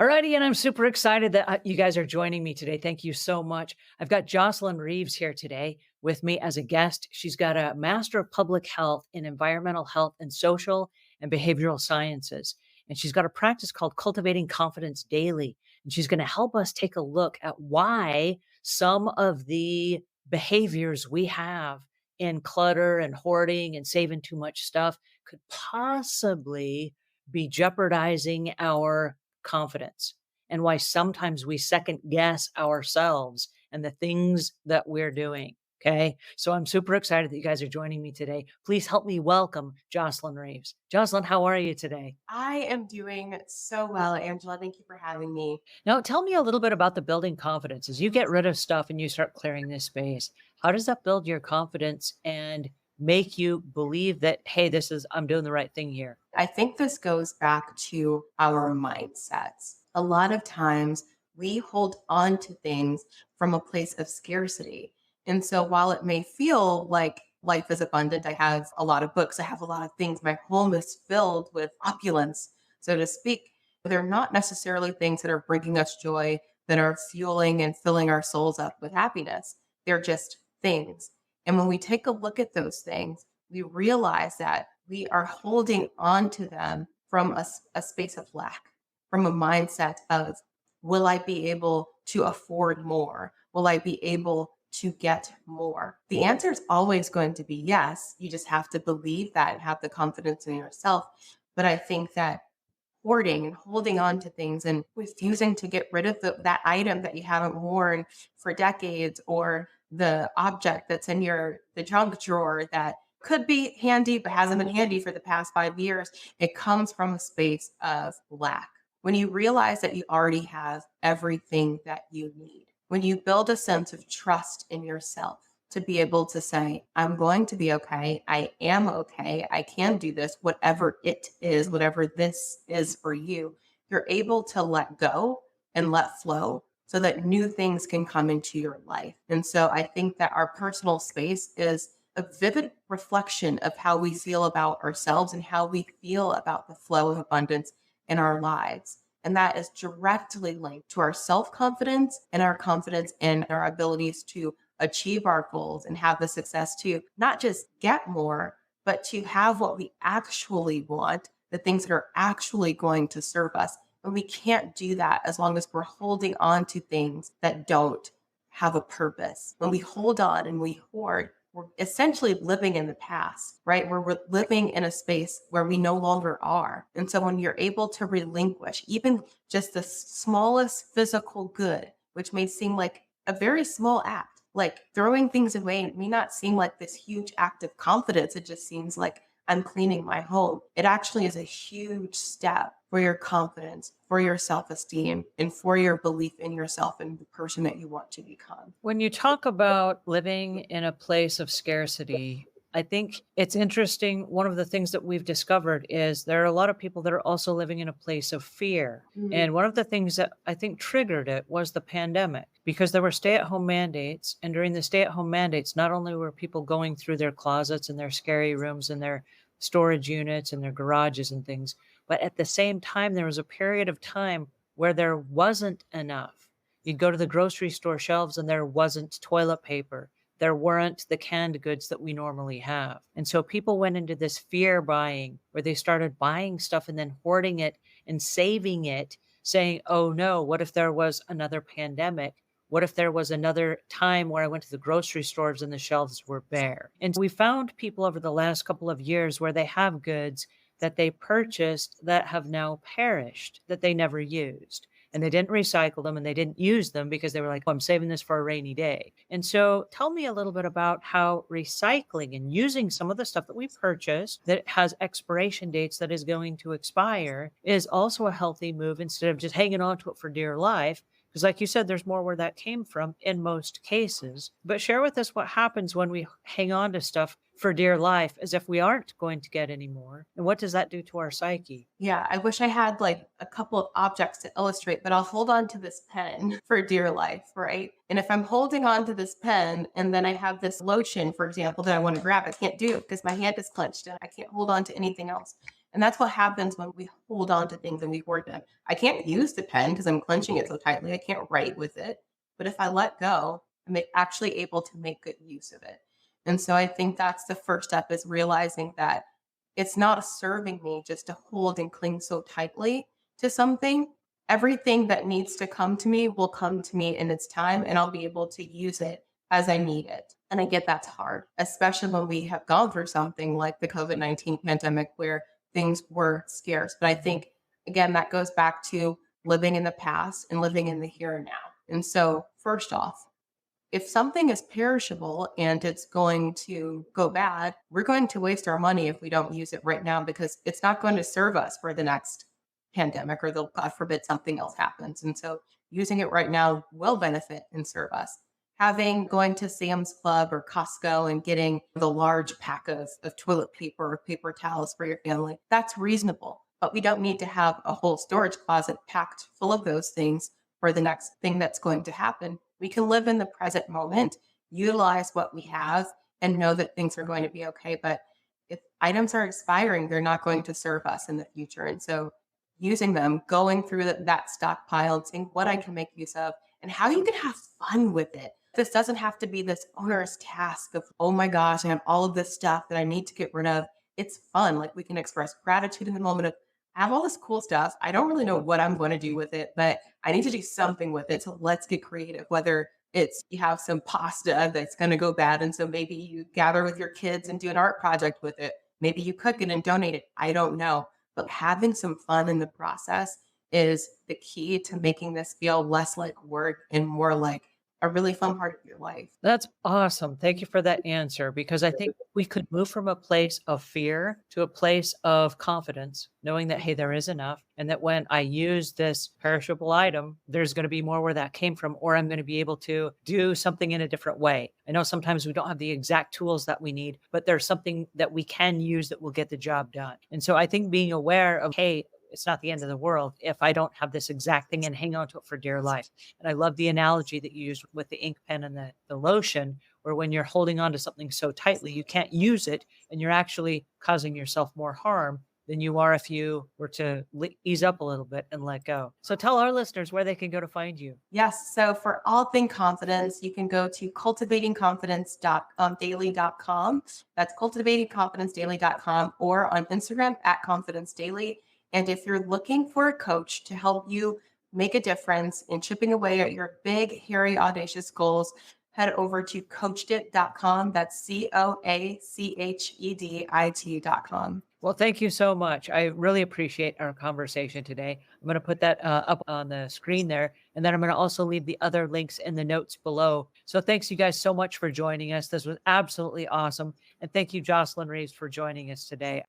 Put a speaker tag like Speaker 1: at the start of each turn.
Speaker 1: Alrighty, and I'm super excited that you guys are joining me today. Thank you so much. I've got Jocelyn Reeves here today with me as a guest. She's got a Master of Public Health in Environmental Health and Social and Behavioral Sciences. And she's got a practice called Cultivating Confidence Daily. And she's going to help us take a look at why some of the behaviors we have in clutter and hoarding and saving too much stuff could possibly be jeopardizing our confidence and why sometimes we second guess ourselves and the things that we're doing. Okay. So I'm super excited that you guys are joining me today. Please help me welcome Jocelyn Reeves. Jocelyn, how are you today?
Speaker 2: I am doing so well, Angela. Thank you for having me.
Speaker 1: Now, tell me a little bit about the building confidence. As you get rid of stuff and you start clearing this space, how does that build your confidence and make you believe that, hey, I'm doing the right thing here?
Speaker 2: I think this goes back to our mindsets. A lot of times we hold on to things from a place of scarcity. And so while it may feel like life is abundant, I have a lot of books, I have a lot of things, my home is filled with opulence, so to speak. They're not necessarily things that are bringing us joy, that are fueling and filling our souls up with happiness. They're just things. And when we take a look at those things, we realize that we are holding on to them from a space of lack, from a mindset of, will I be able to afford more? Will I be able to get more? The answer is always going to be yes. You just have to believe that and have the confidence in yourself. But I think that hoarding and holding on to things and refusing to get rid of that item that you haven't worn for decades, or the object that's in the junk drawer that could be handy but hasn't been handy for the past 5 years. It comes from a space of lack. When you realize that you already have everything that you need, when you build a sense of trust in yourself to be able to say, I'm going to be okay. I am okay. I can do this, whatever it is, whatever this is for you. You're able to let go and let flow so that new things can come into your life. And so I think that our personal space is a vivid reflection of how we feel about ourselves and how we feel about the flow of abundance in our lives. And that is directly linked to our self confidence and our confidence in our abilities to achieve our goals and have the success to not just get more, but to have what we actually want, the things that are actually going to serve us. And we can't do that as long as we're holding on to things that don't have a purpose. When we hold on and we hoard, we're essentially living in the past, right? We're living in a space where we no longer are. And so when you're able to relinquish even just the smallest physical good, which may seem like a very small act, like throwing things away may not seem like this huge act of confidence. It just seems like I'm cleaning my home. It actually is a huge step for your confidence, for your self esteem, and for your belief in yourself and the person that you want to become.
Speaker 1: When you talk about living in a place of scarcity, I think it's interesting. One of the things that we've discovered is there are a lot of people that are also living in a place of fear.
Speaker 2: Mm.
Speaker 1: And one of the things that I think triggered it was the pandemic because there were stay at home mandates. And during the stay at home mandates, not only were people going through their closets and their scary rooms and their storage units and their garages and things, but at the same time, there was a period of time where there wasn't enough. You'd go to the grocery store shelves and there wasn't toilet paper. There weren't the canned goods that we normally have. And so people went into this fear buying where they started buying stuff and then hoarding it and saving it, saying, oh no, what if there was another pandemic? What if there was another time where I went to the grocery stores and the shelves were bare? And we found people over the last couple of years where they have goods that they purchased that have now perished, that they never used. And they didn't recycle them and they didn't use them because they were like, oh, I'm saving this for a rainy day. And so tell me a little bit about how recycling and using some of the stuff that we purchased that has expiration dates that is going to expire is also a healthy move instead of just hanging on to it for dear life. Because, like you said, there's more where that came from in most cases. But share with us what happens when we hang on to stuff for dear life as if we aren't going to get any more. And what does that do to our psyche?
Speaker 2: Yeah, I wish I had like a couple of objects to illustrate, but I'll hold on to this pen for dear life, right? And if I'm holding on to this pen and then I have this lotion, for example, that I want to grab, I can't do it because my hand is clenched and I can't hold on to anything else. And that's what happens when we hold on to things and we hoard them. I can't use the pen because I'm clenching it so tightly. I can't write with it. But if I let go, actually able to make good use of it. And so I think that's the first step, is realizing that it's not serving me just to hold and cling so tightly to something. Everything that needs to come to me will come to me in its time, and I'll be able to use it as I need it. And I get that's hard, especially when we have gone through something like the COVID-19 pandemic where things were scarce. But I think, again, that goes back to living in the past and living in the here and now. And so, first off, if something is perishable and it's going to go bad, we're going to waste our money if we don't use it right now, because it's not going to serve us for the next pandemic, or the God forbid something else happens. And so using it right now will benefit and serve us. Having going to Sam's Club or Costco and getting the large pack of toilet paper or paper towels for your family, that's reasonable. But we don't need to have a whole storage closet packed full of those things for the next thing that's going to happen. We can live in the present moment, utilize what we have, and know that things are going to be okay. But if items are expiring, they're not going to serve us in the future. And so using them, going through that stockpile and seeing what I can make use of and how you can have fun with it. This doesn't have to be this onerous task of, oh my gosh, I have all of this stuff that I need to get rid of. It's fun. Like, we can express gratitude in the moment of, I have all this cool stuff. I don't really know what I'm going to do with it, but I need to do something with it. So let's get creative, whether it's you have some pasta that's going to go bad. And so maybe you gather with your kids and do an art project with it. Maybe you cook it and donate it. I don't know. But having some fun in the process is the key to making this feel less like work and more like a really fun part of your life.
Speaker 1: That's awesome. Thank you for that answer, because I think we could move from a place of fear to a place of confidence, knowing that, hey, there is enough. And that when I use this perishable item, there's going to be more where that came from, or I'm going to be able to do something in a different way. I know sometimes we don't have the exact tools that we need, but there's something that we can use that will get the job done. And so I think being aware of, hey, it's not the end of the world if I don't have this exact thing, and hang on to it for dear life. And I love the analogy that you used with the ink pen and the lotion, where when you're holding on to something so tightly, you can't use it, and you're actually causing yourself more harm than you are if you were to ease up a little bit and let go. So tell our listeners where they can go to find you.
Speaker 2: Yes. So for all thing confidence, you can go to cultivatingconfidence.daily.com. That's cultivatingconfidencedaily.com, or on Instagram at confidence daily. And if you're looking for a coach to help you make a difference in chipping away at your big, hairy, audacious goals, head over to coached.com. That's COACHEDIT.com.
Speaker 1: Well, thank you so much. I really appreciate our conversation today. I'm going to put that up on the screen there, and then I'm going to also leave the other links in the notes below. So thanks you guys so much for joining us. This was absolutely awesome. And thank you, Jocelyn Reeves, for joining us today.